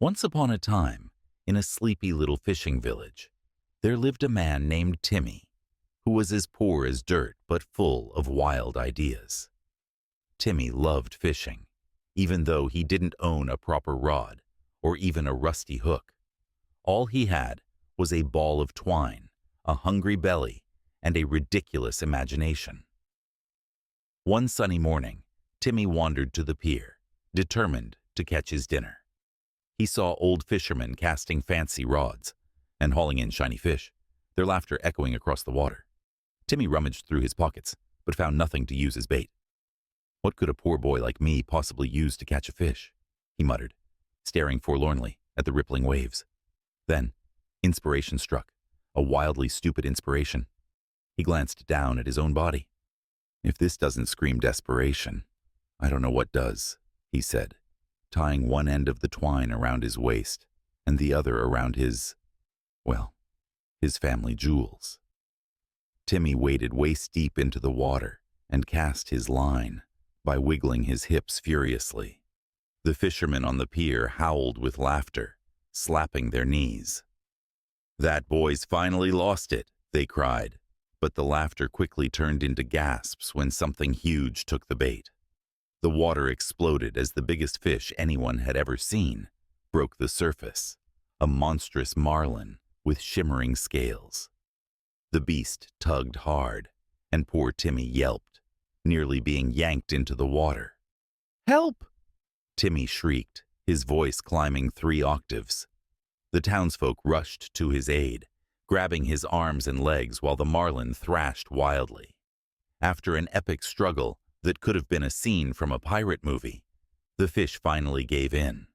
Once upon a time, in a sleepy little fishing village, there lived a man named Timmy, who was as poor as dirt but full of wild ideas. Timmy loved fishing, even though he didn't own a proper rod or even a rusty hook. All he had was a ball of twine, a hungry belly, and a ridiculous imagination. One sunny morning, Timmy wandered to the pier, determined to catch his dinner. He saw old fishermen casting fancy rods and hauling in shiny fish, their laughter echoing across the water. Timmy rummaged through his pockets, but found nothing to use as bait. "What could a poor boy like me possibly use to catch a fish?" he muttered, staring forlornly at the rippling waves. Then, inspiration struck, a wildly stupid inspiration. He glanced down at his own body. "If this doesn't scream desperation, I don't know what does," he said, tying one end of the twine around his waist and the other around his family jewels. Timmy waded waist-deep into the water and cast his line by wiggling his hips furiously. The fishermen on the pier howled with laughter, slapping their knees. "That boy's finally lost it," they cried, but the laughter quickly turned into gasps when something huge took the bait. The water exploded as the biggest fish anyone had ever seen broke the surface, a monstrous marlin with shimmering scales. The beast tugged hard, and poor Timmy yelped, nearly being yanked into the water. "Help!" Timmy shrieked, his voice climbing 3 octaves. The townsfolk rushed to his aid, grabbing his arms and legs while the marlin thrashed wildly. After an epic struggle that could have been a scene from a pirate movie, the fish finally gave in.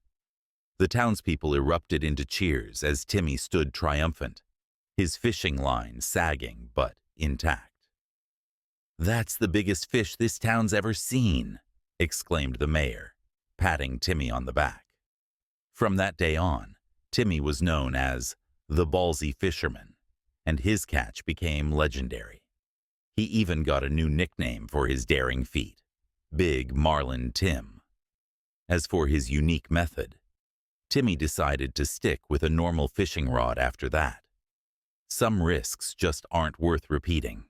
The townspeople erupted into cheers as Timmy stood triumphant, his fishing line sagging but intact. "That's the biggest fish this town's ever seen," exclaimed the mayor, patting Timmy on the back. From that day on, Timmy was known as the Ballsy Fisherman, and his catch became legendary. He even got a new nickname for his daring feat, Big Marlin Tim. As for his unique method, Timmy decided to stick with a normal fishing rod after that. Some risks just aren't worth repeating.